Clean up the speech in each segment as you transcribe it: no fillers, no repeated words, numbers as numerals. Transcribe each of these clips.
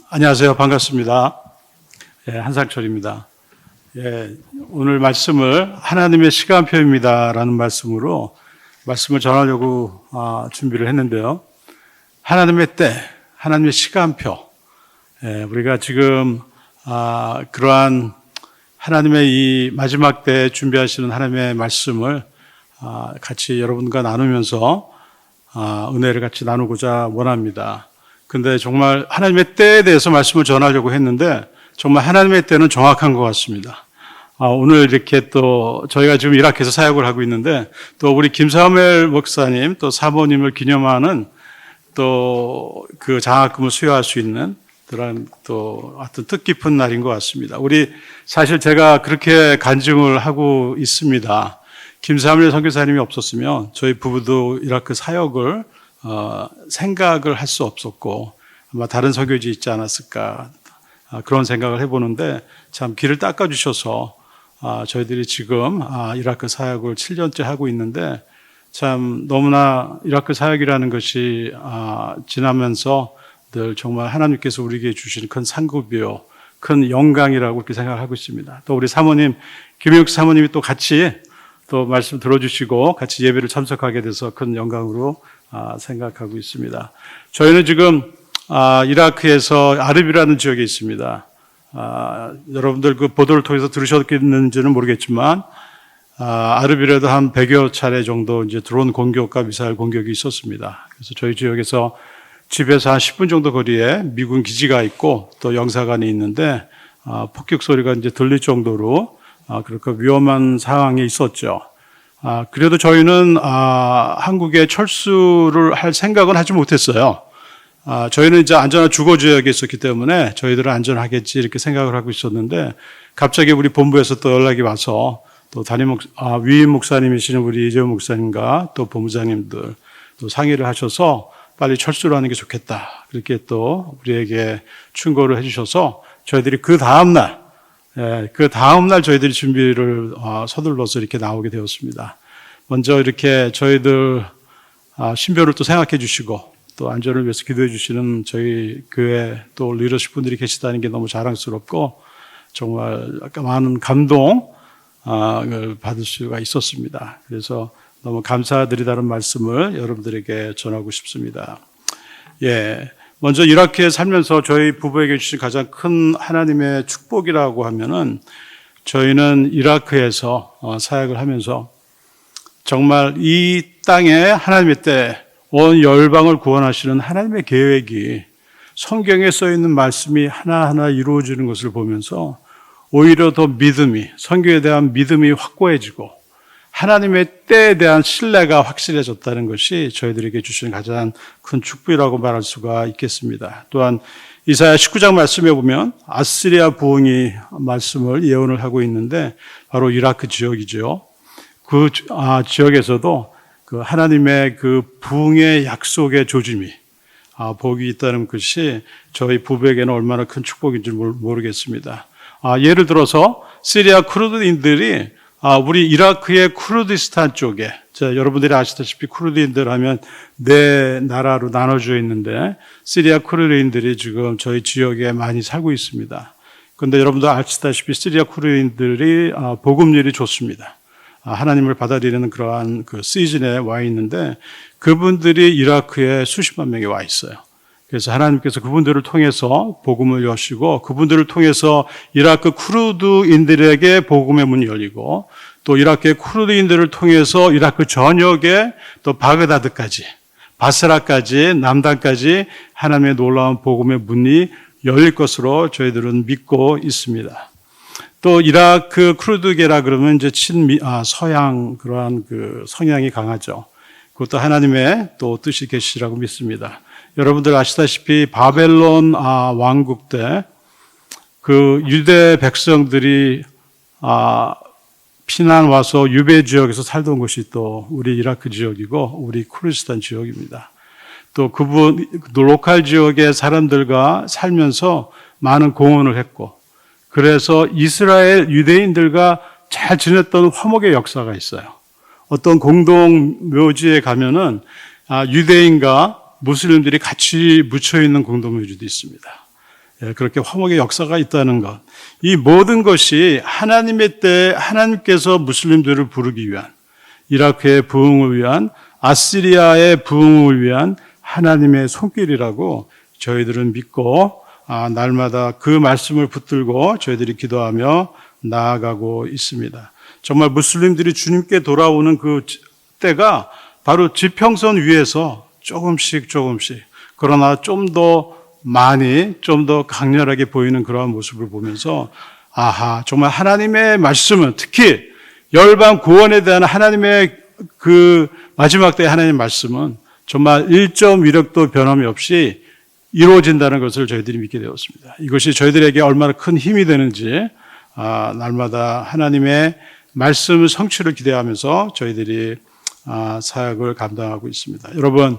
안녕하세요. 반갑습니다. 한상철입니다. 오늘 말씀을 하나님의 시간표입니다라는 말씀으로 말씀을 전하려고 준비를 했는데요. 하나님의 때, 하나님의 시간표. 우리가 지금 그러한 하나님의 이 마지막 때에 준비하시는 하나님의 말씀을 같이 여러분과 나누면서 은혜를 같이 나누고자 원합니다. 근데 정말 하나님의 때에 대해서 말씀을 전하려고 했는데 정말 하나님의 때는 정확한 것 같습니다. 오늘 이렇게 또 저희가 지금 이라크에서 사역을 하고 있는데 또 우리 김사무엘 목사님 또 사모님을 기념하는 또 그 장학금을 수여할 수 있는 그런 또 하여튼 뜻깊은 날인 것 같습니다. 우리 사실 제가 그렇게 간증을 하고 있습니다. 김사무엘 선교사님이 없었으면 저희 부부도 이라크 사역을 생각을 할 수 없었고 아마 다른 선교지 있지 않았을까 그런 생각을 해보는데 참 길을 닦아주셔서 저희들이 지금 이라크 사역을 7년째 하고 있는데 참 너무나 이라크 사역이라는 것이 지나면서 늘 정말 하나님께서 우리에게 주신 큰 상급이요 큰 영광이라고 그렇게 생각을 하고 있습니다. 또 우리 사모님 김영욱 사모님이 또 같이 또 말씀 들어주시고 같이 예배를 참석하게 돼서 큰 영광으로 생각하고 있습니다. 저희는 지금 이라크에서 아르비라는 지역에 있습니다. 여러분들 그 보도를 통해서 들으셨겠는지는 모르겠지만 아르비라도 한 100여 차례 정도 이제 드론 공격과 미사일 공격이 있었습니다. 그래서 저희 지역에서 집에서 한 10분 정도 거리에 미군 기지가 있고 또 영사관이 있는데 폭격 소리가 이제 들릴 정도로 그렇게 위험한 상황에 있었죠. 그래도 저희는 한국에 철수를 할 생각은 하지 못했어요. 저희는 이제 안전한 주거 지역에 있었기 때문에 저희들은 안전하겠지 이렇게 생각을 하고 있었는데 갑자기 우리 본부에서 또 연락이 와서 또 위임 목사님이시는 우리 이재훈 목사님과 또 본부장님들 또 상의를 하셔서 빨리 철수를 하는 게 좋겠다. 그렇게 또 우리에게 충고를 해주셔서 저희들이 그 다음날 저희들이 준비를 서둘러서 이렇게 나오게 되었습니다. 먼저 이렇게 저희들 신변을 또 생각해 주시고 또 안전을 위해서 기도해 주시는 저희 교회 또 리더십 분들이 계시다는 게 너무 자랑스럽고 정말 많은 감동을 받을 수가 있었습니다. 그래서 너무 감사드리다는 말씀을 여러분들에게 전하고 싶습니다. 먼저 이라크에 살면서 저희 부부에게 주신 가장 큰 하나님의 축복이라고 하면은 저희는 이라크에서 사역을 하면서 정말 이 땅에 하나님의 때 온 열방을 구원하시는 하나님의 계획이 성경에 써 있는 말씀이 하나하나 이루어지는 것을 보면서 오히려 더 성경에 대한 믿음이 확고해지고 하나님의 때에 대한 신뢰가 확실해졌다는 것이 저희들에게 주신 가장 큰 축복이라고 말할 수가 있겠습니다. 또한 이사야 19장 말씀에 보면 아스리아 부흥이 말씀을 예언을 하고 있는데 바로 이라크 지역이죠. 그 지역에서도 그 하나님의 그 부흥의 약속의 조짐이 복이 있다는 것이 저희 부부에게는 얼마나 큰 축복인지 모르겠습니다. 예를 들어서 시리아 쿠르드인들이 우리 이라크의 쿠르디스탄 쪽에 여러분들이 아시다시피 쿠르드인들 하면 네 나라로 나눠져 있는데 시리아 쿠르드인들이 지금 저희 지역에 많이 살고 있습니다. 그런데 여러분들 아시다시피 시리아 쿠르드인들이 복음률이 좋습니다. 하나님을 받아들이는 그러한 그 시즌에 와 있는데 그분들이 이라크에 수십만 명이 와 있어요. 그래서 하나님께서 그분들을 통해서 복음을 여시고 그분들을 통해서 이라크 쿠르드인들에게 복음의 문이 열리고 또 이라크의 쿠르드인들을 통해서 이라크 전역에 또 바그다드까지 바스라까지 남단까지 하나님의 놀라운 복음의 문이 열릴 것으로 저희들은 믿고 있습니다. 또 이라크 쿠르드계라 그러면 이제 서양 그러한 그 성향이 강하죠. 그것도 하나님의 또 뜻이 계시라고 믿습니다. 여러분들 아시다시피 바벨론 왕국 때 그 유대 백성들이 피난 와서 유배 지역에서 살던 곳이 또 우리 이라크 지역이고 우리 쿠르디스탄 지역입니다. 또 로컬 지역의 사람들과 살면서 많은 공헌을 했고 그래서 이스라엘 유대인들과 잘 지냈던 화목의 역사가 있어요. 어떤 공동 묘지에 가면은 유대인과 무슬림들이 같이 묻혀 있는 공동 묘지도 있습니다. 그렇게 화목의 역사가 있다는 것. 이 모든 것이 하나님의 때 하나님께서 무슬림들을 부르기 위한, 이라크의 부흥을 위한, 아시리아의 부흥을 위한 하나님의 손길이라고 저희들은 믿고 날마다 그 말씀을 붙들고 저희들이 기도하며 나아가고 있습니다. 정말 무슬림들이 주님께 돌아오는 그 때가 바로 지평선 위에서 조금씩 그러나 좀 더 많이 좀 더 강렬하게 보이는 그러한 모습을 보면서 정말 하나님의 말씀은 특히 열방 구원에 대한 하나님의 그 마지막 때의 하나님의 말씀은 정말 1점 위력도 변함이 없이 이루어진다는 것을 저희들이 믿게 되었습니다. 이것이 저희들에게 얼마나 큰 힘이 되는지 날마다 하나님의 말씀 성취를 기대하면서 저희들이 사역을 감당하고 있습니다. 여러분,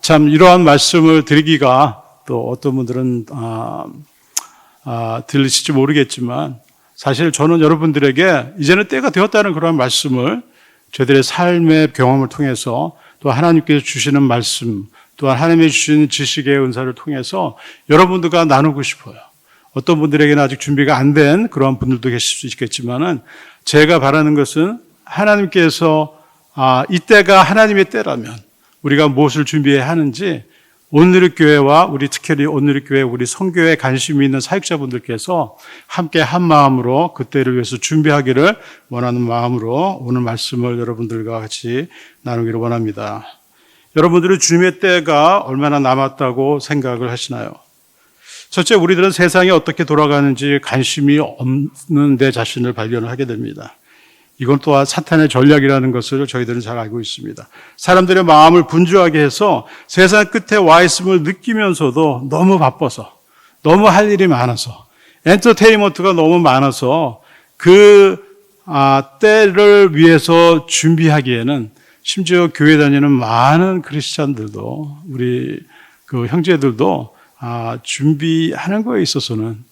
참 이러한 말씀을 드리기가 또 어떤 분들은 들리실지 모르겠지만 사실 저는 여러분들에게 이제는 때가 되었다는 그런 말씀을 저희들의 삶의 경험을 통해서 또 하나님께서 주시는 말씀 또한 하나님이 주시는 지식의 은사를 통해서 여러분들과 나누고 싶어요. 어떤 분들에게는 아직 준비가 안 된 그런 분들도 계실 수 있겠지만은 제가 바라는 것은 하나님께서 이때가 하나님의 때라면 우리가 무엇을 준비해야 하는지 온누리 교회와 특별히 온누리 교회 우리 선교회에 관심이 있는 사역자분들께서 함께 한 마음으로 그때를 위해서 준비하기를 원하는 마음으로 오늘 말씀을 여러분들과 같이 나누기를 원합니다. 여러분들은 주님의 때가 얼마나 남았다고 생각을 하시나요? 첫째, 우리들은 세상이 어떻게 돌아가는지 관심이 없는 내 자신을 발견을 하게 됩니다. 이건 또한 사탄의 전략이라는 것을 저희들은 잘 알고 있습니다. 사람들의 마음을 분주하게 해서 세상 끝에 와 있음을 느끼면서도 너무 바빠서, 너무 할 일이 많아서, 엔터테인먼트가 너무 많아서 그 때를 위해서 준비하기에는 심지어 교회 다니는 많은 크리스찬들도 우리 그 형제들도 준비하는 거에 있어서는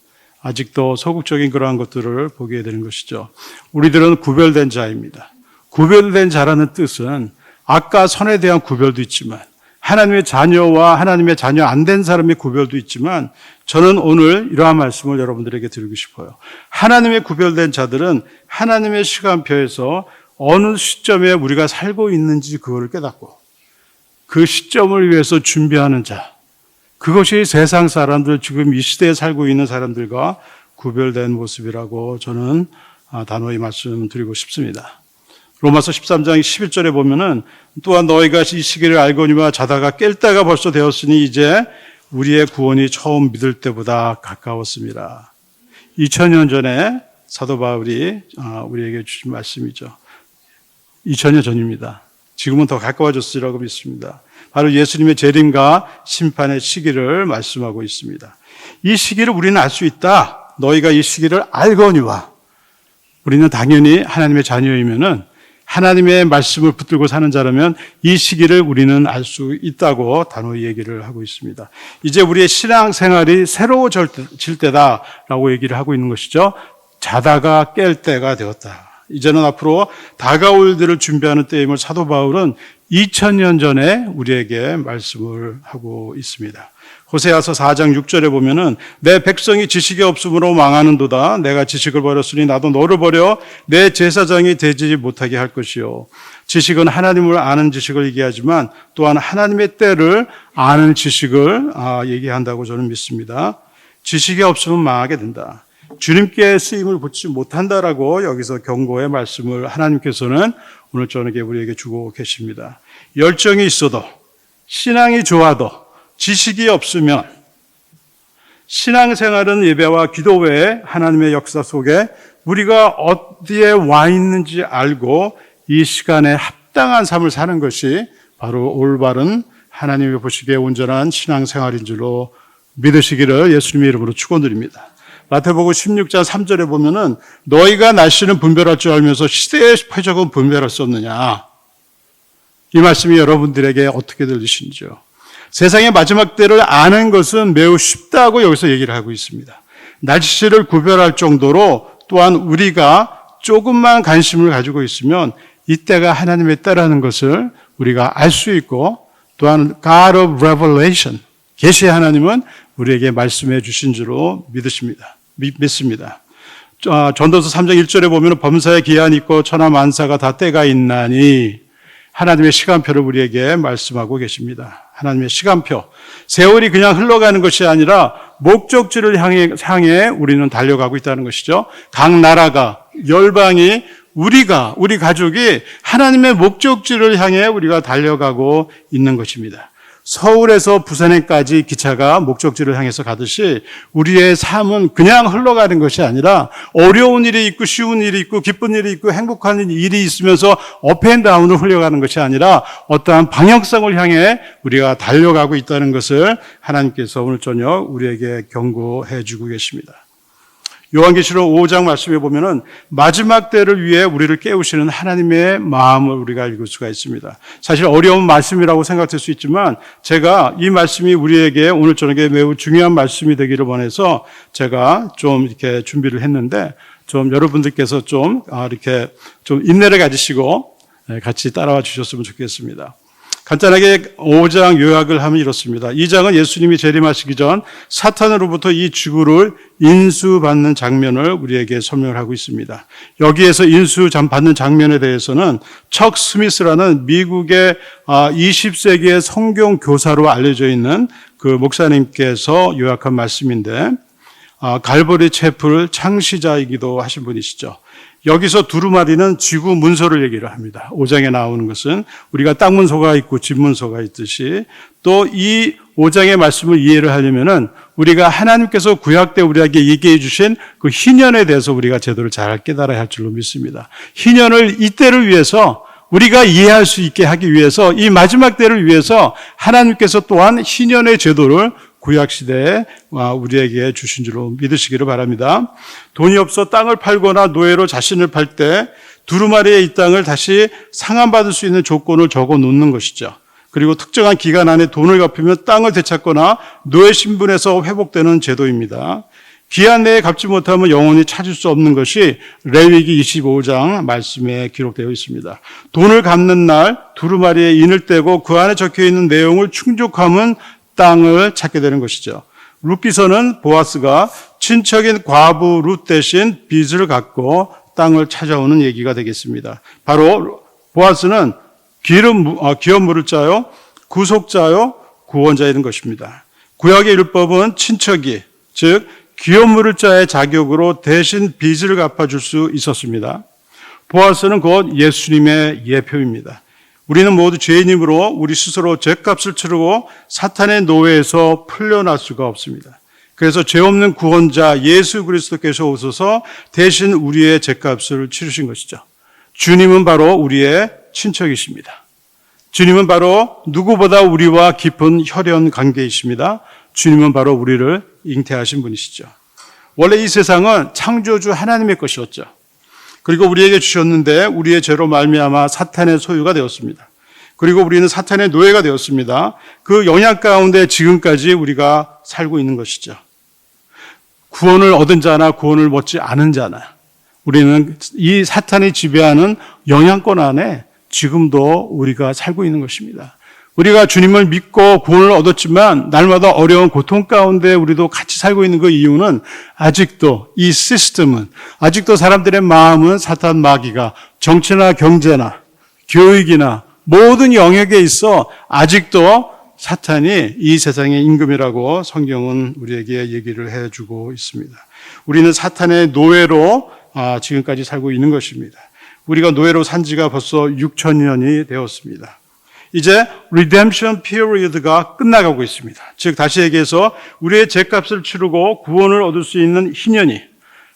아직도 소극적인 그러한 것들을 보게 되는 것이죠. 우리들은 구별된 자입니다. 구별된 자라는 뜻은 악과 선에 대한 구별도 있지만 하나님의 자녀와 하나님의 자녀 안 된 사람의 구별도 있지만 저는 오늘 이러한 말씀을 여러분들에게 드리고 싶어요. 하나님의 구별된 자들은 하나님의 시간표에서 어느 시점에 우리가 살고 있는지 그거를 깨닫고 그 시점을 위해서 준비하는 자, 그것이 세상 사람들, 지금 이 시대에 살고 있는 사람들과 구별된 모습이라고 저는 단호히 말씀드리고 싶습니다. 로마서 13장 11절에 보면은 또한 너희가 이 시기를 알거니와 자다가 깰 때가 벌써 되었으니 이제 우리의 구원이 처음 믿을 때보다 가까웠습니다. 2000년 전에 사도 바울이 우리에게 주신 말씀이죠. 2000년 전입니다. 지금은 더 가까워졌으리라고 믿습니다. 바로 예수님의 재림과 심판의 시기를 말씀하고 있습니다. 이 시기를 우리는 알 수 있다. 너희가 이 시기를 알거니와. 우리는 당연히 하나님의 자녀이면은 하나님의 말씀을 붙들고 사는 자라면 이 시기를 우리는 알 수 있다고 단호히 얘기를 하고 있습니다. 이제 우리의 신앙생활이 새로워질 때다라고 얘기를 하고 있는 것이죠. 자다가 깰 때가 되었다. 이제는 앞으로 다가올 일을 준비하는 때임을 사도 바울은 2000년 전에 우리에게 말씀을 하고 있습니다. 호세아서 4장 6절에 보면은 내 백성이 지식이 없으므로 망하는도다. 내가 지식을 버렸으니 나도 너를 버려 내 제사장이 되지 못하게 할 것이요. 지식은 하나님을 아는 지식을 얘기하지만 또한 하나님의 때를 아는 지식을 얘기한다고 저는 믿습니다. 지식이 없으면 망하게 된다. 주님께 쓰임을 받지 못한다라고 여기서 경고의 말씀을 하나님께서는 오늘 저녁에 우리에게 주고 계십니다. 열정이 있어도 신앙이 좋아도 지식이 없으면 신앙생활은 예배와 기도 외에 하나님의 역사 속에 우리가 어디에 와 있는지 알고 이 시간에 합당한 삶을 사는 것이 바로 올바른 하나님의 보시기에 온전한 신앙생활인 줄로 믿으시기를 예수님의 이름으로 축원드립니다. 마태복음 16장 3절에 보면은 너희가 날씨는 분별할 줄 알면서 시대의 표적은 분별할 수 없느냐. 이 말씀이 여러분들에게 어떻게 들리시는지요? 세상의 마지막 때를 아는 것은 매우 쉽다고 여기서 얘기를 하고 있습니다. 날씨를 구별할 정도로 또한 우리가 조금만 관심을 가지고 있으면 이때가 하나님의 때라는 것을 우리가 알 수 있고 또한 God of Revelation, 계시의 하나님은 우리에게 말씀해 주신 줄로 믿습니다. 전도서 3장 1절에 보면 범사에 기한이 있고 천하 만사가 다 때가 있나니 하나님의 시간표를 우리에게 말씀하고 계십니다. 하나님의 시간표. 세월이 그냥 흘러가는 것이 아니라 목적지를 향해 우리는 달려가고 있다는 것이죠. 각 나라가, 열방이, 우리 가족이 하나님의 목적지를 향해 우리가 달려가고 있는 것입니다. 서울에서 부산에까지 기차가 목적지를 향해서 가듯이 우리의 삶은 그냥 흘러가는 것이 아니라 어려운 일이 있고 쉬운 일이 있고 기쁜 일이 있고 행복한 일이 있으면서 업앤다운을 흘러가는 것이 아니라 어떠한 방향성을 향해 우리가 달려가고 있다는 것을 하나님께서 오늘 저녁 우리에게 경고해 주고 계십니다. 요한계시록 5장 말씀에 보면은 마지막 때를 위해 우리를 깨우시는 하나님의 마음을 우리가 읽을 수가 있습니다. 사실 어려운 말씀이라고 생각될 수 있지만 제가 이 말씀이 우리에게 오늘 저녁에 매우 중요한 말씀이 되기를 원해서 제가 좀 이렇게 준비를 했는데 좀 여러분들께서 이렇게 좀 인내를 가지시고 같이 따라와 주셨으면 좋겠습니다. 간단하게 5장 요약을 하면 이렇습니다. 2장은 예수님이 재림하시기 전 사탄으로부터 이 지구를 인수받는 장면을 우리에게 설명을 하고 있습니다. 여기에서 인수받는 장면에 대해서는 척 스미스라는 미국의 20세기의 성경 교사로 알려져 있는 그 목사님께서 요약한 말씀인데 갈보리 채플 창시자이기도 하신 분이시죠. 여기서 두루마리는 지구 문서를 얘기를 합니다. 5장에 나오는 것은 우리가 땅 문서가 있고 집 문서가 있듯이 또 이 5장의 말씀을 이해를 하려면은 우리가 하나님께서 구약 때 우리에게 얘기해 주신 그 희년에 대해서 우리가 제도를 잘 깨달아야 할 줄로 믿습니다. 희년을 이때를 위해서 우리가 이해할 수 있게 하기 위해서 이 마지막 때를 위해서 하나님께서 또한 희년의 제도를 구약시대에 우리에게 주신 줄로 믿으시기를 바랍니다. 돈이 없어 땅을 팔거나 노예로 자신을 팔 때 두루마리의 이 땅을 다시 상환받을 수 있는 조건을 적어 놓는 것이죠. 그리고 특정한 기간 안에 돈을 갚으면 땅을 되찾거나 노예 신분에서 회복되는 제도입니다. 기한 내에 갚지 못하면 영원히 찾을 수 없는 것이 레위기 25장 말씀에 기록되어 있습니다. 돈을 갚는 날 두루마리에 인을 떼고 그 안에 적혀있는 내용을 충족하면 땅을 찾게 되는 것이죠. 룻기서는 보아스가 친척인 과부 룻 대신 빚을 갚고 땅을 찾아오는 얘기가 되겠습니다. 바로 보아스는 기업 물을 자요, 구속자요, 구원자인 것입니다. 구약의 율법은 친척이, 즉 기업 물을 자의 자격으로 대신 빚을 갚아줄 수 있었습니다. 보아스는 곧 예수님의 예표입니다. 우리는 모두 죄인이므로 우리 스스로 죄값을 치르고 사탄의 노예에서 풀려날 수가 없습니다. 그래서 죄 없는 구원자 예수 그리스도께서 오셔서 대신 우리의 죄값을 치르신 것이죠. 주님은 바로 우리의 친척이십니다. 주님은 바로 누구보다 우리와 깊은 혈연 관계이십니다. 주님은 바로 우리를 잉태하신 분이시죠. 원래 이 세상은 창조주 하나님의 것이었죠. 그리고 우리에게 주셨는데 우리의 죄로 말미암아 사탄의 소유가 되었습니다. 그리고 우리는 사탄의 노예가 되었습니다. 그 영향 가운데 지금까지 우리가 살고 있는 것이죠. 구원을 얻은 자나 구원을 얻지 않은 자나 우리는 이 사탄이 지배하는 영향권 안에 지금도 우리가 살고 있는 것입니다. 우리가 주님을 믿고 구원을 얻었지만 날마다 어려운 고통 가운데 우리도 같이 살고 있는 그 이유는 아직도 이 시스템은 아직도 사람들의 마음은 사탄 마귀가 정치나 경제나 교육이나 모든 영역에 있어 아직도 사탄이 이 세상의 임금이라고 성경은 우리에게 얘기를 해주고 있습니다. 우리는 사탄의 노예로 지금까지 살고 있는 것입니다. 우리가 노예로 산 지가 벌써 6,000년이 되었습니다. 이제 redemption period가 끝나가고 있습니다. 즉 다시 얘기해서 우리의 죄값을 치르고 구원을 얻을 수 있는 희년이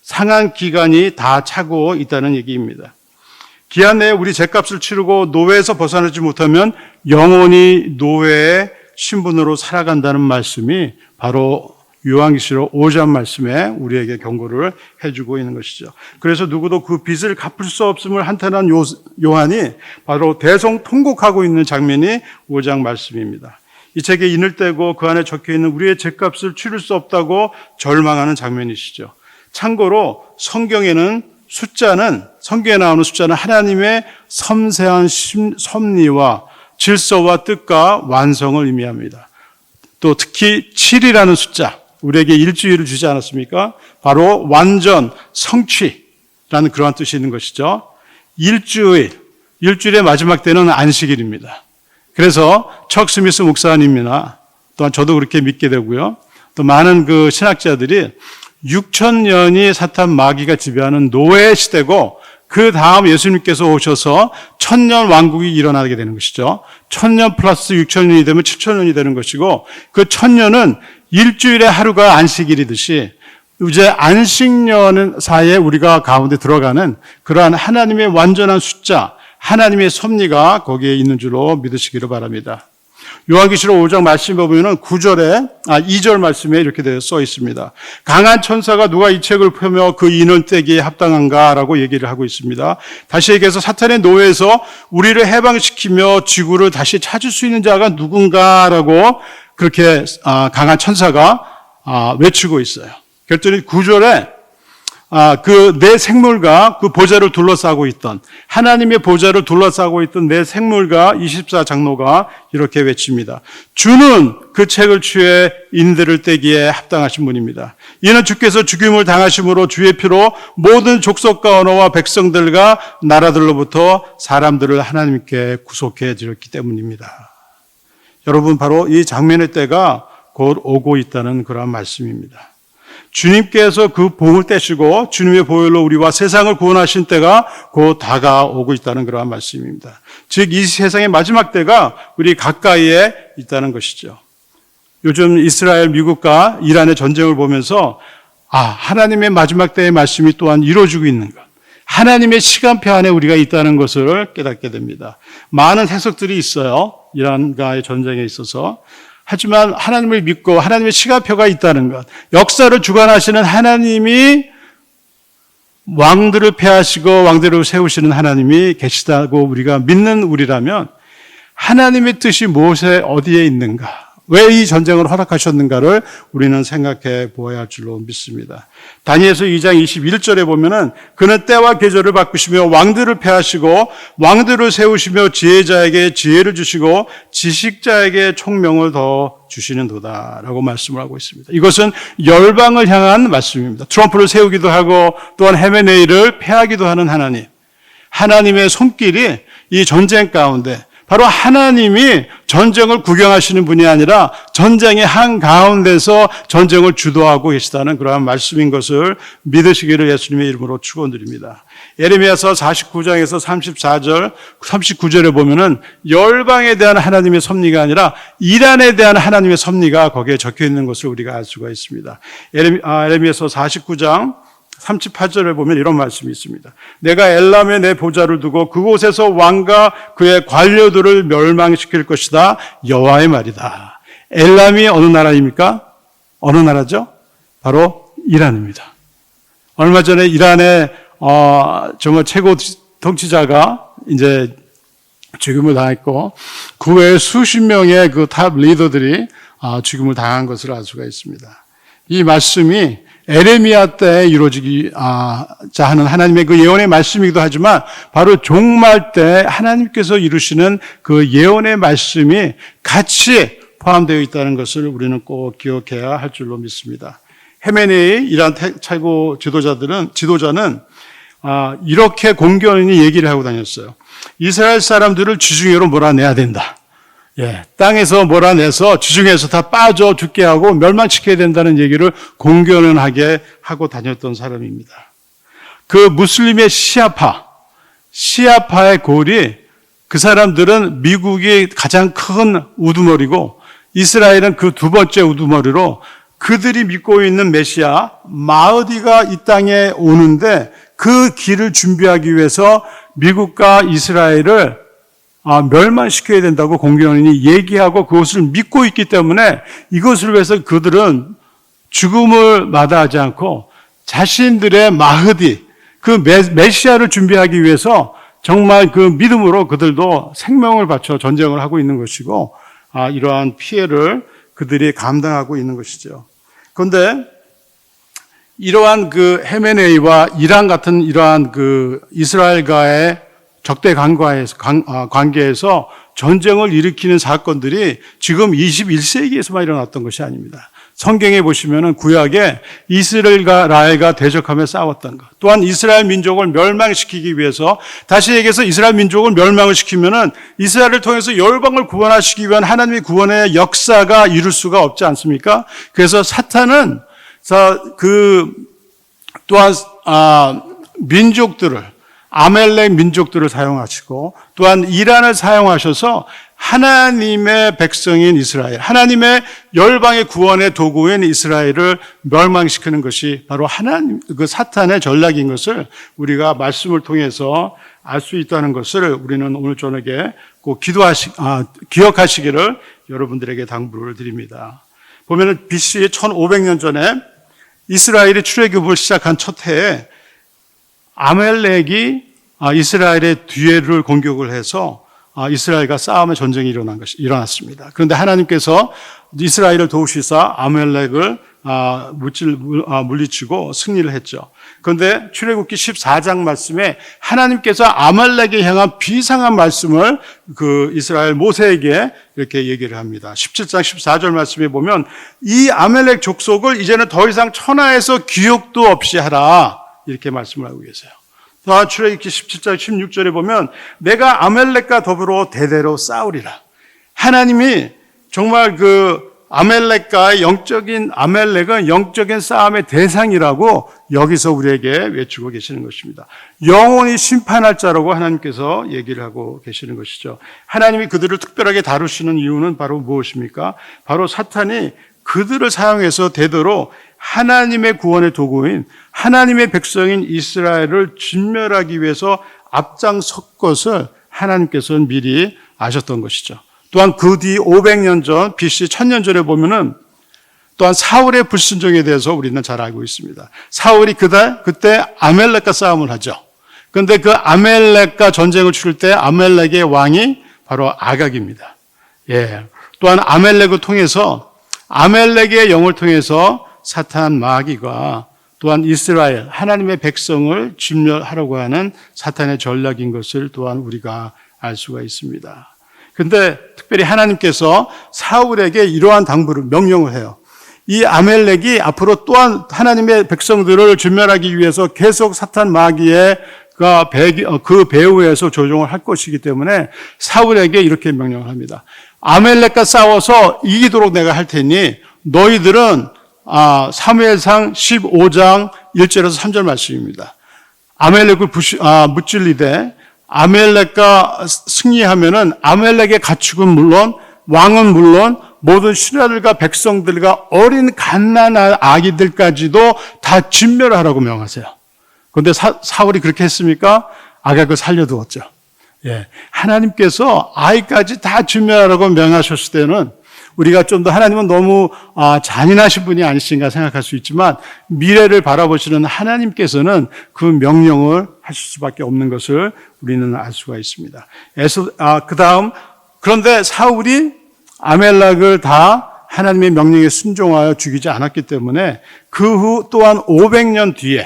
상한 기간이 다 차고 있다는 얘기입니다. 기한 내에 우리 죄값을 치르고 노예에서 벗어나지 못하면 영원히 노예의 신분으로 살아간다는 말씀이 바로 요한계시록 5장 말씀에 우리에게 경고를 해주고 있는 것이죠. 그래서 누구도 그 빚을 갚을 수 없음을 한탄한 요한이 바로 대성통곡하고 있는 장면이 5장 말씀입니다. 이 책에 인을 떼고 그 안에 적혀있는 우리의 죄값을 치를 수 없다고 절망하는 장면이시죠. 참고로 성경에 나오는 숫자는 하나님의 섬세한 섭리와 질서와 뜻과 완성을 의미합니다. 또 특히 7이라는 숫자, 우리에게 일주일을 주지 않았습니까? 바로 완전, 성취라는 그러한 뜻이 있는 것이죠. 일주일의 마지막 때는 안식일입니다. 그래서 척 스미스 목사님이나 또한 저도 그렇게 믿게 되고요. 또 많은 그 신학자들이 6,000년이 사탄 마귀가 지배하는 노예 시대고 그 다음 예수님께서 오셔서 1,000년 왕국이 일어나게 되는 것이죠. 1,000년 플러스 6,000년이 되면 7,000년이 되는 것이고 그 1,000년은 일주일의 하루가 안식일이듯이 이제 안식년 사이에 우리가 가운데 들어가는 그러한 하나님의 완전한 숫자, 하나님의 섭리가 거기에 있는 줄로 믿으시기를 바랍니다. 요한계시록 5장 말씀에 보면은 2절 말씀에 이렇게 되어 써 있습니다. 강한 천사가 누가 이 책을 펴며 그 인을 떼기에 합당한가라고 얘기를 하고 있습니다. 다시 얘기해서 사탄의 노예에서 우리를 해방시키며 지구를 다시 찾을 수 있는 자가 누군가라고 그렇게 강한 천사가 외치고 있어요. 그랬더니 9절에 그 내 생물과 그 보좌를 둘러싸고 있던 하나님의 보좌를 둘러싸고 있던 내 생물과 24장로가 이렇게 외칩니다. 주는 그 책을 취해 인들을 떼기에 합당하신 분입니다. 이는 주께서 죽임을 당하심으로 주의 피로 모든 족속과 언어와 백성들과 나라들로부터 사람들을 하나님께 구속해 드렸기 때문입니다. 여러분, 바로 이 장면의 때가 곧 오고 있다는 그런 말씀입니다. 주님께서 그 봉을 떼시고 주님의 보혈로 우리와 세상을 구원하신 때가 곧 다가오고 있다는 그러한 말씀입니다. 즉 이 세상의 마지막 때가 우리 가까이에 있다는 것이죠. 요즘 이스라엘, 미국과 이란의 전쟁을 보면서 하나님의 마지막 때의 말씀이 또한 이루어지고 있는 것, 하나님의 시간표 안에 우리가 있다는 것을 깨닫게 됩니다. 많은 해석들이 있어요. 이란과의 전쟁에 있어서. 하지만 하나님을 믿고 하나님의 시간표가 있다는 것, 역사를 주관하시는 하나님이 왕들을 폐하시고 왕들을 세우시는 하나님이 계시다고 우리가 믿는 우리라면 하나님의 뜻이 무엇에 어디에 있는가, 왜 이 전쟁을 허락하셨는가를 우리는 생각해 보아야 할 줄로 믿습니다. 다니엘서 2장 21절에 보면은 그는 때와 계절을 바꾸시며 왕들을 폐하시고 왕들을 세우시며 지혜자에게 지혜를 주시고 지식자에게 총명을 더 주시는도다라고 말씀을 하고 있습니다. 이것은 열방을 향한 말씀입니다. 트럼프를 세우기도 하고 또한 헤메네이를 폐하기도 하는 하나님, 하나님의 손길이 이 전쟁 가운데, 바로 하나님이 전쟁을 구경하시는 분이 아니라 전쟁의 한가운데서 전쟁을 주도하고 계시다는 그러한 말씀인 것을 믿으시기를 예수님의 이름으로 축원드립니다. 예레미야서 49장에서 34절, 39절에 보면은 열방에 대한 하나님의 섭리가 아니라 이란에 대한 하나님의 섭리가 거기에 적혀 있는 것을 우리가 알 수가 있습니다. 예레미야서 49장 38절에 보면 이런 말씀이 있습니다. 내가 엘람에 내 보좌를 두고 그곳에서 왕과 그의 관료들을 멸망시킬 것이다. 여호와의 말이다. 엘람이 어느 나라입니까? 어느 나라죠? 바로 이란입니다. 얼마 전에 이란의 정말 최고 통치자가 이제 죽임을 당했고 그 외에 수십 명의 그 탑 리더들이 죽임을 당한 것을 알 수가 있습니다. 이 말씀이 에레미야 때에 이루어지자 하는 하나님의 그 예언의 말씀이기도 하지만 바로 종말 때 하나님께서 이루시는 그 예언의 말씀이 같이 포함되어 있다는 것을 우리는 꼭 기억해야 할 줄로 믿습니다. 헤메네이 이란 최고 지도자는 이렇게 공견히 얘기를 하고 다녔어요. 이스라엘 사람들을 지중해로 몰아내야 된다. 땅에서 몰아내서 지중해에서 다 빠져 죽게 하고 멸망시켜야 된다는 얘기를 공견하게 하고 다녔던 사람입니다. 그 무슬림의 시아파의 골이, 그 사람들은 미국이 가장 큰 우두머리고 이스라엘은 그 두 번째 우두머리로 그들이 믿고 있는 메시아 마흐디가 이 땅에 오는데 그 길을 준비하기 위해서 미국과 이스라엘을 멸망시켜야 된다고 공견히 얘기하고 그것을 믿고 있기 때문에 이것을 위해서 그들은 죽음을 마다하지 않고 자신들의 마흐디, 그 메시아를 준비하기 위해서 정말 그 믿음으로 그들도 생명을 바쳐 전쟁을 하고 있는 것이고 이러한 피해를 그들이 감당하고 있는 것이죠. 그런데 이러한 그 헤메네이와 이란 같은 이러한 그 이스라엘과의 적대 관계에서 전쟁을 일으키는 사건들이 지금 21세기에서만 일어났던 것이 아닙니다. 성경에 보시면은 구약에 이스라엘과 라헬과 대적하며 싸웠던 것. 또한 이스라엘 민족을 멸망시키기 위해서, 다시 얘기해서 이스라엘 민족을 멸망을 시키면은 이스라엘을 통해서 열방을 구원하시기 위한 하나님의 구원의 역사가 이룰 수가 없지 않습니까? 그래서 사탄은 또한 민족들을, 아멜렉 민족들을 사용하시고 또한 이란을 사용하셔서 하나님의 백성인 이스라엘, 하나님의 열방의 구원의 도구인 이스라엘을 멸망시키는 것이 바로 하나님, 그 사탄의 전략인 것을 우리가 말씀을 통해서 알 수 있다는 것을 우리는 오늘 저녁에 꼭 기억하시기를 여러분들에게 당부를 드립니다. 보면은 BC 1500년 전에 이스라엘이 출애굽을 시작한 첫 해에 아멜렉이 이스라엘의 뒤를 공격을 해서 이스라엘과 싸움의 전쟁이 일어났습니다. 그런데 하나님께서 이스라엘을 도우시사 아멜렉을 물리치고 승리를 했죠. 그런데 출애굽기 14장 말씀에 하나님께서 아말렉에 향한 비상한 말씀을 그 이스라엘 모세에게 이렇게 얘기를 합니다. 17장 14절 말씀에 보면 이 아멜렉 족속을 이제는 더 이상 천하에서 기억도 없이 하라, 이렇게 말씀을 하고 계세요. 출애굽기 17장 16절에 보면 내가 아멜렉과 더불어 대대로 싸우리라. 하나님이 정말 그 아멜렉과의 아멜렉은 영적인 싸움의 대상이라고 여기서 우리에게 외치고 계시는 것입니다. 영원히 심판할 자라고 하나님께서 얘기를 하고 계시는 것이죠. 하나님이 그들을 특별하게 다루시는 이유는 바로 무엇입니까? 바로 사탄이 그들을 사용해서 되도록 하나님의 구원의 도구인 하나님의 백성인 이스라엘을 진멸하기 위해서 앞장섰 것을 하나님께서는 미리 아셨던 것이죠. 또한 그 뒤 500년 전, BC 1000년 전에 보면은 또한 사울의 불순종에 대해서 우리는 잘 알고 있습니다. 사울이 그때 아멜렉과 싸움을 하죠. 그런데 그 아멜렉과 전쟁을 치를 때 아멜렉의 왕이 바로 아각입니다. 예. 또한 아멜렉의 영을 통해서 사탄 마귀가 또한 이스라엘, 하나님의 백성을 진멸하려고 하는 사탄의 전략인 것을 또한 우리가 알 수가 있습니다. 그런데 특별히 하나님께서 사울에게 이러한 명령을 해요. 이 아멜렉이 앞으로 또한 하나님의 백성들을 진멸하기 위해서 계속 사탄 마귀의 그 배후에서 조종을 할 것이기 때문에 사울에게 이렇게 명령을 합니다. 아멜렉과 싸워서 이기도록 내가 할 테니 너희들은 사무엘상 15장 1절에서 3절 말씀입니다. 아멜렉을 무찔리되 아멜렉과 승리하면은 아멜렉의 가축은 물론 왕은 물론 모든 신하들과 백성들과 어린 갓난아기 아기들까지도 다 진멸하라고 명하세요. 그런데 사울이 그렇게 했습니까? 아각을 살려두었죠. 예, 하나님께서 아이까지 다 진멸하라고 명하셨을 때는 우리가 좀 더 하나님은 너무 잔인하신 분이 아니신가 생각할 수 있지만 미래를 바라보시는 하나님께서는 그 명령을 하실 수밖에 없는 것을 우리는 알 수가 있습니다. 그런데 사울이 아멜렉을 다 하나님의 명령에 순종하여 죽이지 않았기 때문에 그 후 또한 500년 뒤에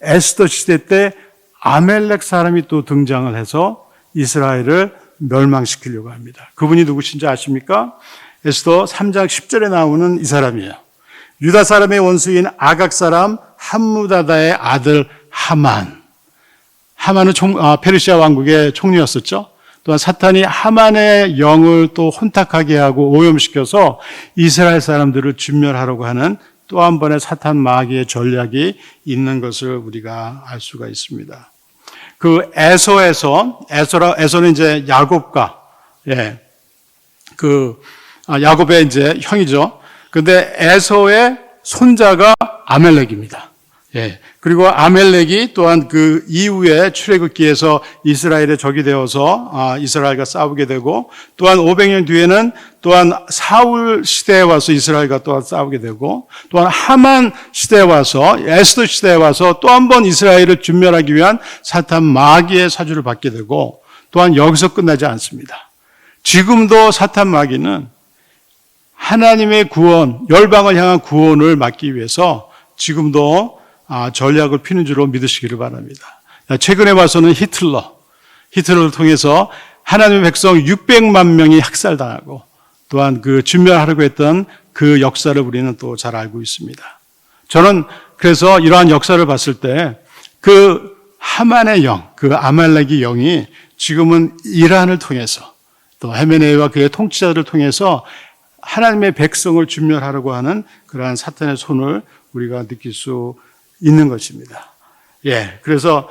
에스더 시대 때 아멜렉 사람이 또 등장을 해서 이스라엘을 멸망시키려고 합니다. 그분이 누구신지 아십니까? 에스더 3장 10절에 나오는 이 사람이에요. 유다 사람의 원수인 아각 사람 함무다다의 아들 하만. 하만은 페르시아 왕국의 총리였었죠. 또한 사탄이 하만의 영을 또 혼탁하게 하고 오염시켜서 이스라엘 사람들을 진멸하려고 하는 또 한 번의 사탄 마귀의 전략이 있는 것을 우리가 알 수가 있습니다. 그 에서는 이제 야곱과, 야곱의 이제 형이죠. 그런데 에서의 손자가 아멜렉입니다. 예. 그리고 아멜렉이 또한 그 이후에 출애굽기에서 이스라엘의 적이 되어서 이스라엘과 싸우게 되고 또한 500년 뒤에는 또한 사울 시대에 와서 이스라엘과 또한 싸우게 되고 또한 하만 시대에 와서 에스더 시대에 와서 또 한 번 이스라엘을 진멸하기 위한 사탄 마귀의 사주를 받게 되고 또한 여기서 끝나지 않습니다. 지금도 사탄 마귀는 하나님의 구원, 열방을 향한 구원을 막기 위해서 지금도 전략을 피는 줄로 믿으시기를 바랍니다. 최근에 봐서는 히틀러를 통해서 하나님의 백성 600만 명이 학살당하고 또한 그 진멸하려고 했던 그 역사를 우리는 또 잘 알고 있습니다. 저는 그래서 이러한 역사를 봤을 때 그 하만의 영, 그 아말렉의 영이 지금은 이란을 통해서 또 헤메네이와 그의 통치자들을 통해서 하나님의 백성을 진멸하려고 하는 그러한 사탄의 손을 우리가 느낄 수 있는 것입니다. 그래서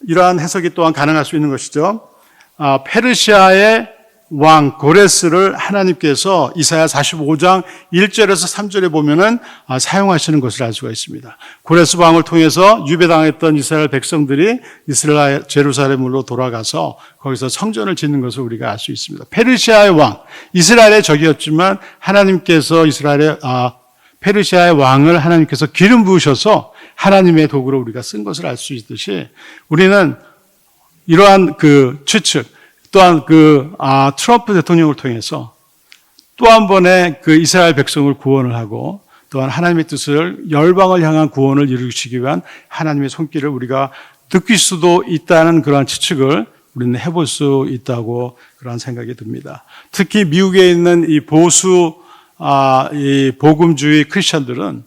이러한 해석이 또한 가능할 수 있는 것이죠. 페르시아의 왕 고레스를 하나님께서 이사야 45장 1절에서 3절에 보면은 사용하시는 것을 알 수가 있습니다. 고레스 왕을 통해서 유배당했던 이스라엘 백성들이 이스라엘 제루살렘으로 돌아가서 거기서 성전을 짓는 것을 우리가 알 수 있습니다. 페르시아의 왕, 이스라엘의 적이었지만 하나님께서 페르시아의 왕을 하나님께서 기름 부으셔서 하나님의 도구로 우리가 쓴 것을 알 수 있듯이 우리는 이러한 그 추측 또한 트럼프 대통령을 통해서 또 한 번의 그 이스라엘 백성을 구원을 하고 또한 하나님의 뜻을 열방을 향한 구원을 이루시기 위한 하나님의 손길을 우리가 느낄 수도 있다는 그러한 추측을 우리는 해볼 수 있다고 그러한 생각이 듭니다. 특히 미국에 있는 이 보수 이 복음주의 크리스천들은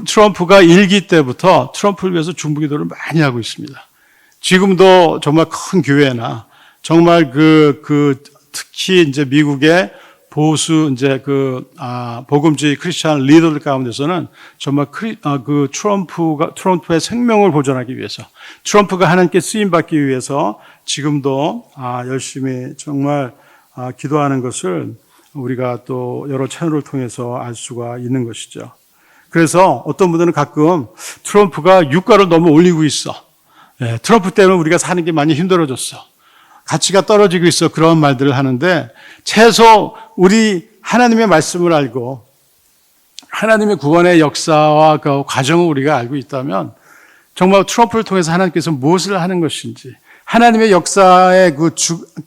트럼프가 1기 때부터 트럼프를 위해서 중보기도를 많이 하고 있습니다. 지금도 정말 큰 교회나 정말 특히 이제 미국의 보수 복음주의 크리스천 리더들 가운데서는 정말 트럼프의 생명을 보존하기 위해서 트럼프가 하나님께 쓰임 받기 위해서 지금도 열심히 정말 기도하는 것을 우리가 또 여러 채널을 통해서 알 수가 있는 것이죠. 그래서 어떤 분들은 가끔 트럼프가 유가를 너무 올리고 있어. 트럼프 때문에 우리가 사는 게 많이 힘들어졌어. 가치가 떨어지고 있어. 그런 말들을 하는데 최소 우리 하나님의 말씀을 알고 하나님의 구원의 역사와 그 과정을 우리가 알고 있다면 정말 트럼프를 통해서 하나님께서 무엇을 하는 것인지 하나님의 역사의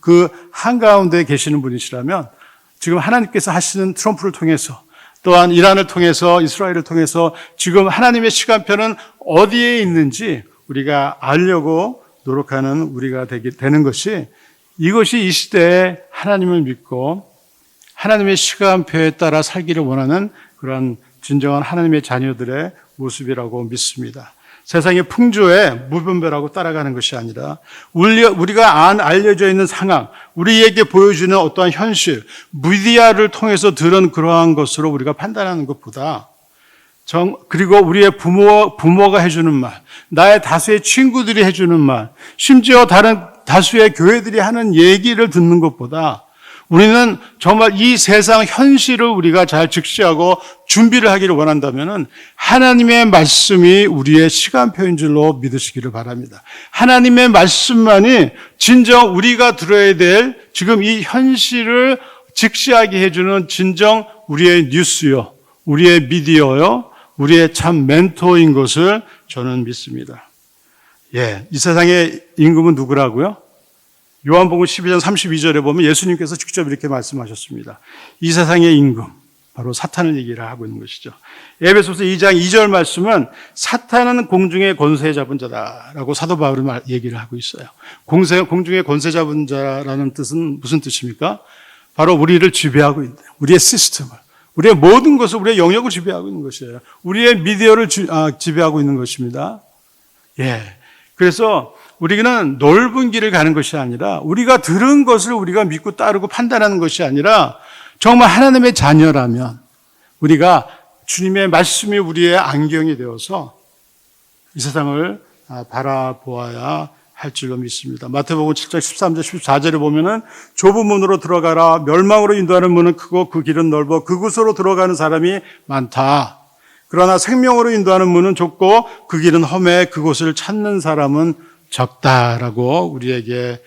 그 한가운데 계시는 분이시라면 지금 하나님께서 하시는 트럼프를 통해서 또한 이란을 통해서 이스라엘을 통해서 지금 하나님의 시간표는 어디에 있는지 우리가 알려고 노력하는 우리가 되는 것이 이것이 이 시대에 하나님을 믿고 하나님의 시간표에 따라 살기를 원하는 그런 진정한 하나님의 자녀들의 모습이라고 믿습니다. 세상의 풍조에 무분별하고 따라가는 것이 아니라 우리가 알려져 있는 상황, 우리에게 보여주는 어떠한 현실, 미디어를 통해서 들은 그러한 것으로 우리가 판단하는 것보다 그리고 우리의 부모가 해주는 말, 나의 다수의 친구들이 해주는 말, 심지어 다른 다수의 교회들이 하는 얘기를 듣는 것보다 우리는 정말 이 세상 현실을 우리가 잘 직시하고 준비를 하기를 원한다면 하나님의 말씀이 우리의 시간표인 줄로 믿으시기를 바랍니다. 하나님의 말씀만이 진정 우리가 들어야 될 지금 이 현실을 직시하게 해주는 진정 우리의 뉴스요, 우리의 미디어요, 우리의 참 멘토인 것을 저는 믿습니다. 이 세상의 임금은 누구라고요? 요한복음 12장 32절에 보면 예수님께서 직접 이렇게 말씀하셨습니다. 이 세상의 임금, 바로 사탄을 얘기를 하고 있는 것이죠. 에베소서 2장 2절 말씀은 사탄은 공중의 권세 잡은 자다라고 사도 바울이 얘기를 하고 있어요. 공중의 권세 잡은 자라는 뜻은 무슨 뜻입니까? 바로 우리를 지배하고 있는, 우리의 시스템을, 우리의 모든 것을, 우리의 영역을 지배하고 있는 것이에요. 우리의 미디어를 지배하고 있는 것입니다. 그래서 우리는 넓은 길을 가는 것이 아니라 우리가 들은 것을 우리가 믿고 따르고 판단하는 것이 아니라 정말 하나님의 자녀라면 우리가 주님의 말씀이 우리의 안경이 되어서 이 세상을 바라보아야 할 줄로 믿습니다. 마태복음 7장 13절 14절에 보면은 좁은 문으로 들어가라. 멸망으로 인도하는 문은 크고 그 길은 넓어 그곳으로 들어가는 사람이 많다. 그러나 생명으로 인도하는 문은 좁고 그 길은 험해 그곳을 찾는 사람은 적다라고 우리에게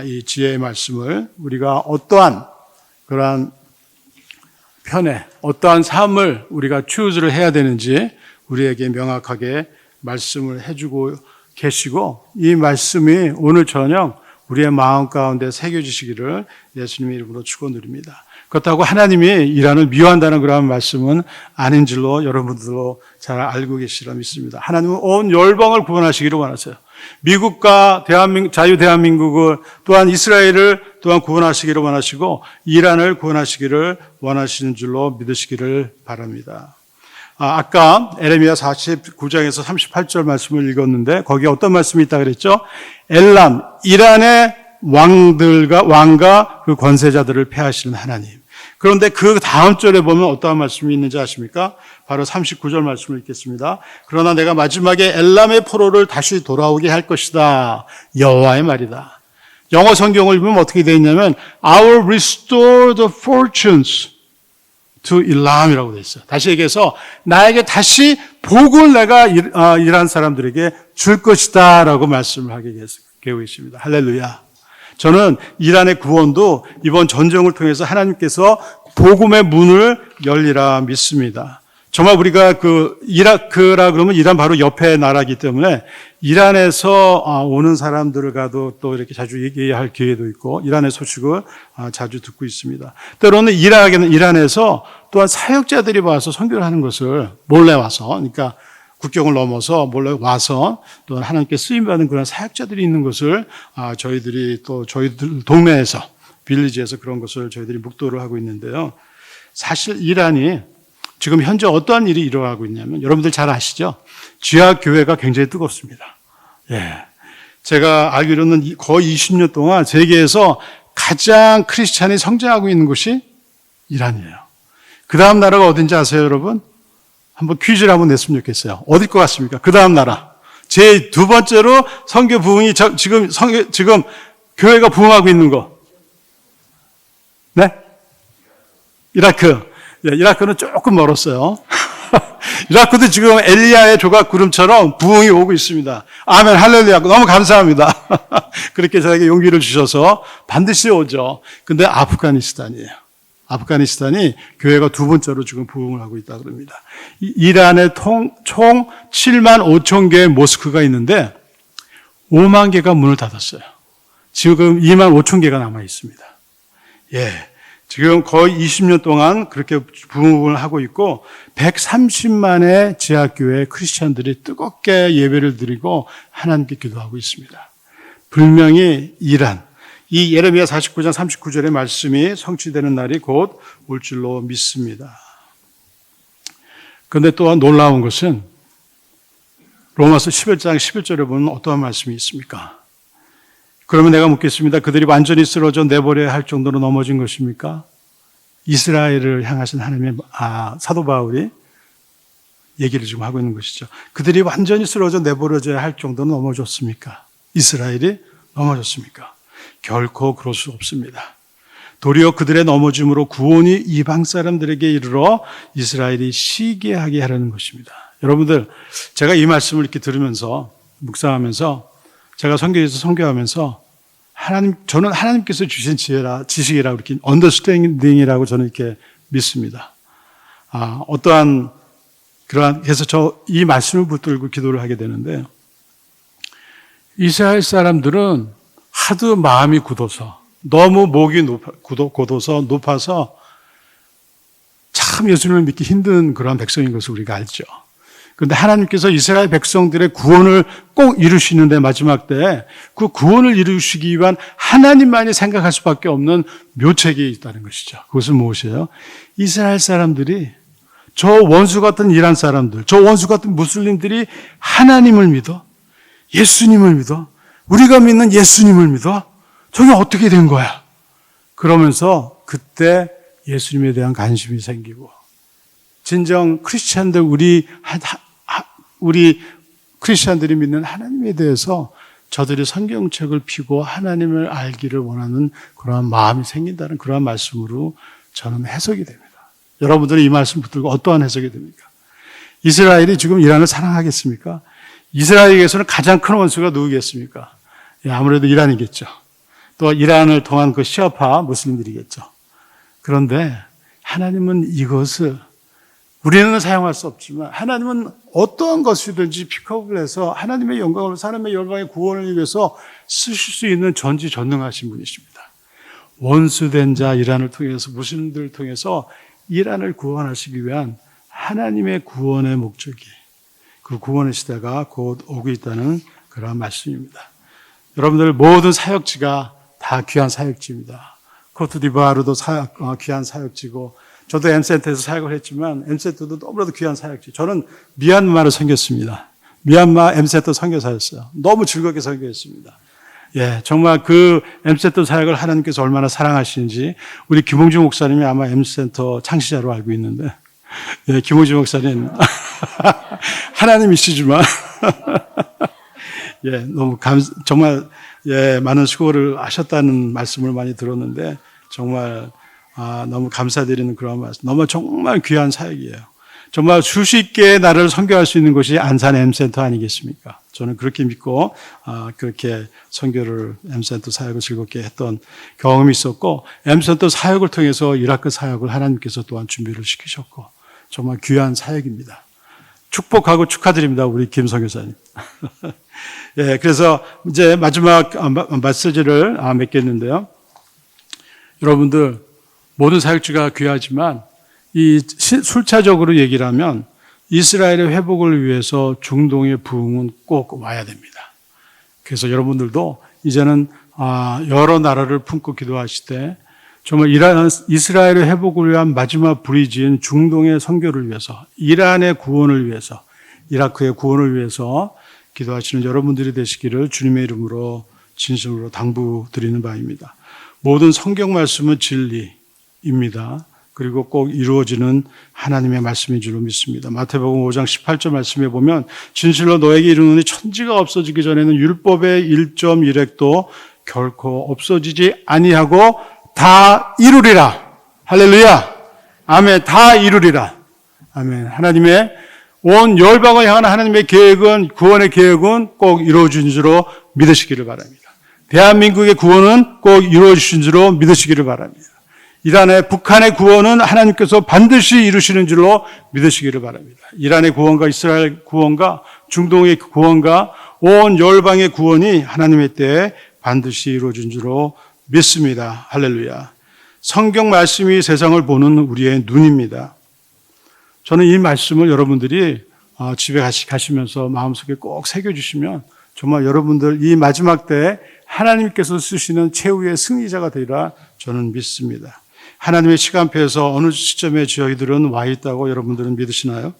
이 지혜의 말씀을 우리가 어떠한 그러한 편에 어떠한 삶을 우리가 추스를 해야 되는지 우리에게 명확하게 말씀을 해주고 계시고 이 말씀이 오늘 저녁 우리의 마음 가운데 새겨지시기를 예수님의 이름으로 축원드립니다. 그렇다고 하나님이 이란을 미워한다는 그런 말씀은 아닌 줄로 여러분들도 잘 알고 계시리라 믿습니다. 하나님은 온 열방을 구원하시기를 원하세요. 미국과 자유대한민국을 또한 이스라엘을 또한 구원하시기를 원하시고 이란을 구원하시기를 원하시는 줄로 믿으시기를 바랍니다. 아까 에레미야 49장에서 38절 말씀을 읽었는데 거기에 어떤 말씀이 있다 그랬죠? 엘람, 이란의 왕과 그 권세자들을 패하시는 하나님. 그런데 그 다음 절에 보면 어떠한 말씀이 있는지 아십니까? 바로 39절 말씀을 읽겠습니다. 그러나 내가 마지막에 엘람의 포로를 다시 돌아오게 할 것이다. 여호와의 말이다. 영어 성경을 보면 어떻게 되어 있냐면 I will restore the fortunes to Elam이라고 되어 있어요. 다시 얘기해서 나에게 다시 복을 내가 이란 사람들에게 줄 것이다 라고 말씀을 하게 되고 있습니다. 할렐루야. 저는 이란의 구원도 이번 전쟁을 통해서 하나님께서 복음의 문을 열리라 믿습니다. 정말 우리가 이라크라 그러면 이란 바로 옆에 나라이기 때문에 이란에서 오는 사람들과도 또 이렇게 자주 얘기할 기회도 있고 이란의 소식을 자주 듣고 있습니다. 때로는 이란에서 또한 사역자들이 와서 선교를 하는 것을 몰래 와서, 그러니까 국경을 넘어서 몰래 와서 또 하나님께 쓰임받는 그런 사역자들이 있는 것을 저희들이 또 저희들 동네에서 빌리지에서 그런 것을 저희들이 묵도를 하고 있는데요. 사실 이란이 지금 현재 어떠한 일이 일어나고 있냐면 여러분들 잘 아시죠? 지하 교회가 굉장히 뜨겁습니다. 예. 제가 알기로는 거의 20년 동안 세계에서 가장 크리스찬이 성장하고 있는 곳이 이란이에요. 그 다음 나라가 어딘지 아세요, 여러분? 한번 퀴즈를 한번 냈으면 좋겠어요. 어딜 것 같습니까? 그 다음 나라. 제 두 번째로 선교 부흥이 지금 교회가 부흥하고 있는 거. 네? 이라크. 예, 이라크는 조금 멀었어요. 이라크도 지금 엘리야의 조각 구름처럼 부흥이 오고 있습니다. 아멘, 할렐루야. 너무 감사합니다. 그렇게 저에게 용기를 주셔서 반드시 오죠. 근데 아프가니스탄이에요. 아프가니스탄이 교회가 두 번째로 지금 부흥을 하고 있다 그럽니다. 이란에 총 7만 5천 개의 모스크가 있는데 5만 개가 문을 닫았어요. 지금 2만 5천 개가 남아 있습니다. 예. 지금 거의 20년 동안 그렇게 부흥을 하고 있고 130만의 지하교회 크리스찬들이 뜨겁게 예배를 드리고 하나님께 기도하고 있습니다. 분명히 이란, 이 예레미야 49장 39절의 말씀이 성취되는 날이 곧 올 줄로 믿습니다. 그런데 또한 놀라운 것은 로마서 11장 11절에 보면 어떠한 말씀이 있습니까? 그러면 내가 묻겠습니다. 그들이 완전히 쓰러져 내버려야 할 정도로 넘어진 것입니까? 이스라엘을 향하신 하나님의 사도 바울이 얘기를 지금 하고 있는 것이죠. 그들이 완전히 쓰러져 내버려져야 할 정도로 넘어졌습니까? 이스라엘이 넘어졌습니까? 결코 그럴 수 없습니다. 도리어 그들의 넘어짐으로 구원이 이방 사람들에게 이르러 이스라엘이 시기하게 하려는 것입니다. 여러분들, 제가 이 말씀을 이렇게 들으면서 묵상하면서 제가 선교에서 선교하면서 저는 하나님께서 주신 지식이라고 이렇게 언더스탠딩이라고 저는 이렇게 믿습니다. 어떠한 그래서 이 말씀을 붙들고 기도를 하게 되는데 이스라엘 사람들은 하도 마음이 굳어서 너무 목이 곧어서 높아서 참 예수님을 믿기 힘든 그런 백성인 것을 우리가 알죠. 그런데 하나님께서 이스라엘 백성들의 구원을 꼭 이루시는데 마지막 때 그 구원을 이루시기 위한 하나님만이 생각할 수밖에 없는 묘책이 있다는 것이죠. 그것은 무엇이에요? 이스라엘 사람들이 저 원수 같은 이란 사람들, 저 원수 같은 무슬림들이 하나님을 믿어, 예수님을 믿어, 우리가 믿는 예수님을 믿어, 저게 어떻게 된 거야? 그러면서 그때 예수님에 대한 관심이 생기고 진정 크리스찬들 우리 크리스찬들이 믿는 하나님에 대해서 저들이 성경책을 펴고 하나님을 알기를 원하는 그러한 마음이 생긴다는 그러한 말씀으로 저는 해석이 됩니다. 여러분들은 이 말씀 붙들고 어떠한 해석이 됩니까? 이스라엘이 지금 이란을 사랑하겠습니까? 이스라엘에게서는 가장 큰 원수가 누구겠습니까? 아무래도 이란이겠죠. 또 이란을 통한 그 시아파 무슬림들이겠죠. 그런데 하나님은 이것을 우리는 사용할 수 없지만 하나님은 어떠한 것이든지 픽업을 해서 하나님의 영광을 사람의 열방의 구원을 위해서 쓰실 수 있는 전지전능하신 분이십니다. 원수된 자 이란을 통해서 무슬림들을 통해서 이란을 구원하시기 위한 하나님의 구원의 목적이 그 구원의 시대가 곧 오고 있다는 그런 말씀입니다. 여러분들 모든 사역지가 다 귀한 사역지입니다. 코트디부아르도 귀한 사역지고, 저도 M센터에서 사역을 했지만 M센터도 너무나도 귀한 사역지. 저는 미얀마를 섬겼습니다. 미얀마 M센터 선교사였어요. 너무 즐겁게 선교했습니다. 예, 정말 그 M센터 사역을 하나님께서 얼마나 사랑하시는지 우리 김홍주 목사님이 아마 M센터 창시자로 알고 있는데, 예, 김홍주 목사님 하나님이시지만 예, 너무 정말 예, 많은 수고를 하셨다는 말씀을 많이 들었는데 정말 너무 감사드리는 그런 말씀. 너무 정말 귀한 사역이에요. 정말 수십 개의 나라를 선교할 수 있는 곳이 안산 M센터 아니겠습니까? 저는 그렇게 믿고 그렇게 선교를 M센터 사역을 즐겁게 했던 경험이 있었고, M센터 사역을 통해서 이라크 사역을 하나님께서 또한 준비를 시키셨고, 정말 귀한 사역입니다. 축복하고 축하드립니다, 우리 김 선교사님. 예, 그래서 이제 마지막 메시지를 맺겠는데요. 여러분들 모든 사역지가 귀하지만 이 술차적으로 얘기를 하면 이스라엘의 회복을 위해서 중동의 부흥은 꼭 와야 됩니다. 그래서 여러분들도 이제는 여러 나라를 품고 기도하실 때 정말 이스라엘의 회복을 위한 마지막 브리지인 중동의 선교를 위해서, 이란의 구원을 위해서, 이라크의 구원을 위해서 기도하시는 여러분들이 되시기를 주님의 이름으로 진심으로 당부드리는 바입니다. 모든 성경 말씀은 진리입니다. 그리고 꼭 이루어지는 하나님의 말씀인 줄로 믿습니다. 마태복음 5장 18절 말씀에 보면 진실로 너에게 이르노니 천지가 없어지기 전에는 율법의 1.1획도 결코 없어지지 아니하고 다 이루리라. 할렐루야. 아멘. 다 이루리라. 아멘. 하나님의 온 열방을 향한 하나님의 계획은, 구원의 계획은 꼭 이루어진 줄로 믿으시기를 바랍니다. 대한민국의 구원은 꼭 이루어지신 줄로 믿으시기를 바랍니다. 이란의, 북한의 구원은 하나님께서 반드시 이루시는 줄로 믿으시기를 바랍니다. 이란의 구원과 이스라엘 구원과 중동의 구원과 온 열방의 구원이 하나님의 때에 반드시 이루어진 줄로 믿습니다. 할렐루야. 성경 말씀이 세상을 보는 우리의 눈입니다. 저는 이 말씀을 여러분들이 집에 가시면서 마음속에 꼭 새겨주시면 정말 여러분들 이 마지막 때에 하나님께서 쓰시는 최후의 승리자가 되리라 저는 믿습니다. 하나님의 시간표에서 어느 시점에 저희들은 와 있다고 여러분들은 믿으시나요?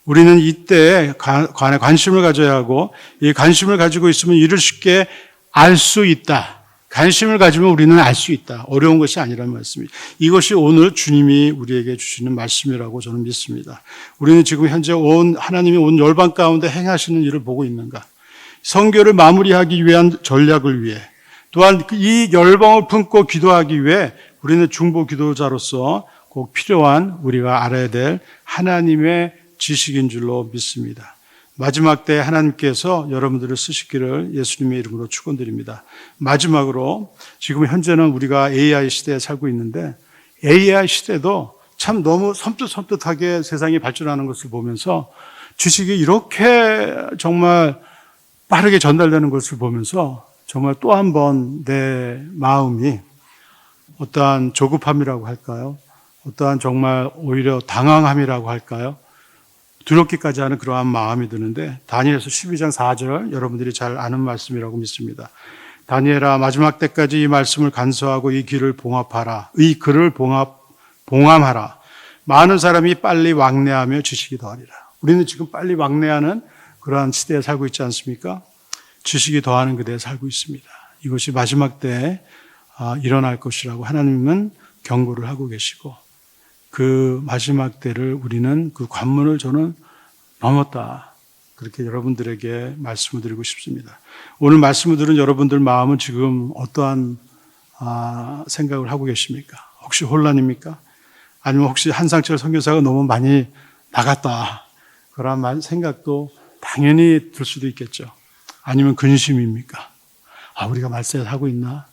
우리는 이때에 관해 관심을 가져야 하고, 이 관심을 가지고 있으면 이를 쉽게 알 수 있다. 관심을 가지면 우리는 알 수 있다. 어려운 것이 아니라는 말씀입니다. 이것이 오늘 주님이 우리에게 주시는 말씀이라고 저는 믿습니다. 우리는 지금 현재 하나님이 온 열방 가운데 행하시는 일을 보고 있는가? 선교를 마무리하기 위한 전략을 위해, 또한 이 열방을 품고 기도하기 위해 우리는 중보 기도자로서 꼭 필요한 우리가 알아야 될 하나님의 지식인 줄로 믿습니다. 마지막 때 하나님께서 여러분들을 쓰시기를 예수님의 이름으로 축원드립니다. 마지막으로 지금 현재는 우리가 AI 시대에 살고 있는데, AI 시대도 참 너무 섬뜩섬뜩하게 세상이 발전하는 것을 보면서 지식이 이렇게 정말 빠르게 전달되는 것을 보면서 정말 또 한 번 내 마음이 어떠한 조급함이라고 할까요? 어떠한 정말 오히려 당황함이라고 할까요? 두렵기까지 하는 그러한 마음이 드는데, 다니엘서 12장 4절 여러분들이 잘 아는 말씀이라고 믿습니다. 다니엘아, 마지막 때까지 이 말씀을 간수하고 이 길을 봉합하라. 이 글을 봉함하라. 많은 사람이 빨리 왕래하며 지식이 더하리라. 우리는 지금 빨리 왕래하는 그러한 시대에 살고 있지 않습니까? 지식이 더하는 그대에 살고 있습니다. 이것이 마지막 때에 일어날 것이라고 하나님은 경고를 하고 계시고, 그 마지막 때를 우리는 그 관문을 저는 넘었다. 그렇게 여러분들에게 말씀을 드리고 싶습니다. 오늘 말씀을 들은 여러분들 마음은 지금 어떠한 생각을 하고 계십니까? 혹시 혼란입니까? 아니면 혹시 한상철 선교사가 너무 많이 나갔다. 그런 생각도 당연히 들 수도 있겠죠. 아니면 근심입니까? 우리가 말씀을 하고 있나?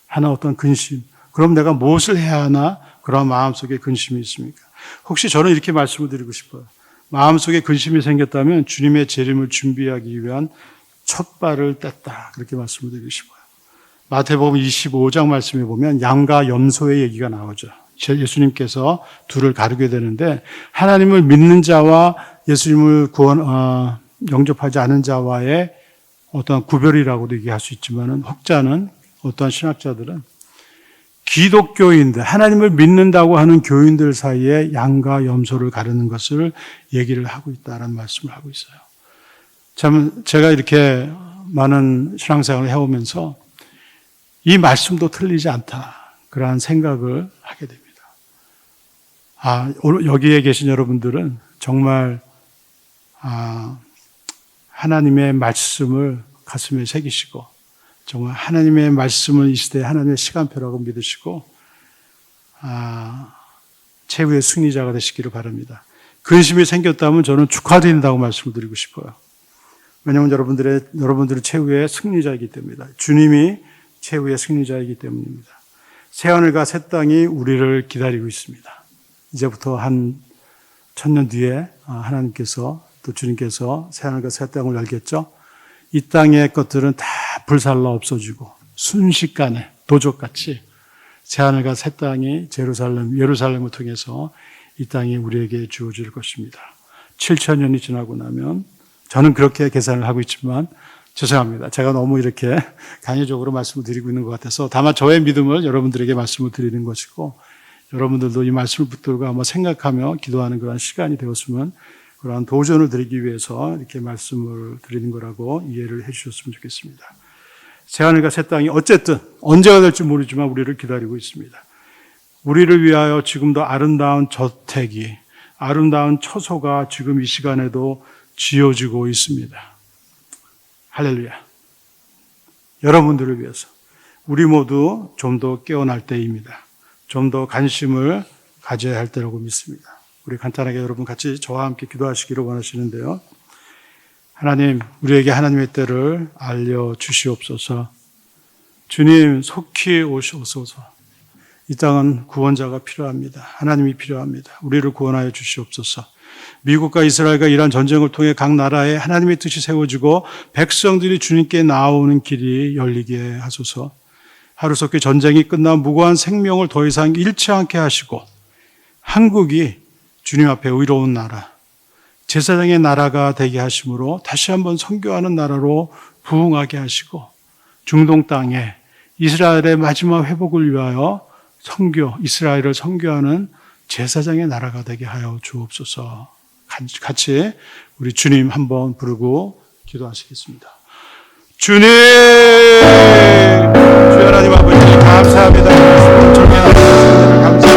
하나 어떤 근심. 그럼 내가 무엇을 해야 하나? 그런 마음속에 근심이 있습니까? 혹시 저는 이렇게 말씀을 드리고 싶어요. 마음속에 근심이 생겼다면 주님의 재림을 준비하기 위한 첫 발을 뗐다. 그렇게 말씀을 드리고 싶어요. 마태복음 25장 말씀에 보면 양과 염소의 얘기가 나오죠. 예수님께서 둘을 가르게 되는데, 하나님을 믿는 자와 예수님을 영접하지 않은 자와의 어떠한 구별이라고도 얘기할 수 있지만은 혹자는 어떠한 신학자들은 기독교인들, 하나님을 믿는다고 하는 교인들 사이에 양과 염소를 가르는 것을 얘기를 하고 있다라는 말씀을 하고 있어요. 참 제가 이렇게 많은 신앙생활을 해오면서 이 말씀도 틀리지 않다. 그러한 생각을 하게 됩니다. 오늘 여기에 계신 여러분들은 정말 하나님의 말씀을 가슴에 새기시고 정말 하나님의 말씀을 이 시대에 하나님의 시간표라고 믿으시고 최후의 승리자가 되시기를 바랍니다. 근심이 생겼다면 저는 축하드린다고 말씀을 드리고 싶어요. 왜냐하면 여러분들은 최후의 승리자이기 때문입니다. 주님이 최후의 승리자이기 때문입니다. 새하늘과 새 땅이 우리를 기다리고 있습니다. 이제부터 한 1000년 뒤에 하나님께서 또 주님께서 새하늘과 새 땅을 열겠죠. 이 땅의 것들은 다 불살라 없어지고 순식간에 도적같이 새하늘과 새 땅이 예루살렘을 통해서 이 땅이 우리에게 주어질 것입니다. 7000년이 지나고 나면 저는 그렇게 계산을 하고 있지만 죄송합니다. 제가 너무 이렇게 강의적으로 말씀을 드리고 있는 것 같아서 다만 저의 믿음을 여러분들에게 말씀을 드리는 것이고 여러분들도 이 말씀을 붙들고 한번 생각하며 기도하는 그런 시간이 되었으면 그러한 도전을 드리기 위해서 이렇게 말씀을 드리는 거라고 이해를 해 주셨으면 좋겠습니다. 새하늘과 새 땅이 어쨌든 언제가 될지 모르지만 우리를 기다리고 있습니다. 우리를 위하여 지금도 아름다운 저택이, 아름다운 처소가 지금 이 시간에도 지어지고 있습니다. 할렐루야. 여러분들을 위해서 우리 모두 좀 더 깨어날 때입니다. 좀 더 관심을 가져야 할 때라고 믿습니다. 우리 간단하게 여러분 같이 저와 함께 기도하시기를 원하시는데요. 하나님, 우리에게 하나님의 때를 알려주시옵소서. 주님, 속히 오시옵소서. 이 땅은 구원자가 필요합니다. 하나님이 필요합니다. 우리를 구원하여 주시옵소서. 미국과 이스라엘과 이란 전쟁을 통해 각 나라에 하나님의 뜻이 세워지고 백성들이 주님께 나오는 길이 열리게 하소서. 하루속히 전쟁이 끝나 무고한 생명을 더 이상 잃지 않게 하시고 한국이 주님 앞에 의로운 나라, 제사장의 나라가 되게 하심으로 다시 한번 선교하는 나라로 부흥하게 하시고 중동 땅에 이스라엘의 마지막 회복을 위하여 이스라엘을 선교하는 제사장의 나라가 되게 하여 주옵소서. 같이 우리 주님 한번 부르고 기도하시겠습니다. 주님, 주 하나님 아버지 감사합니다. 정말 감사합니다.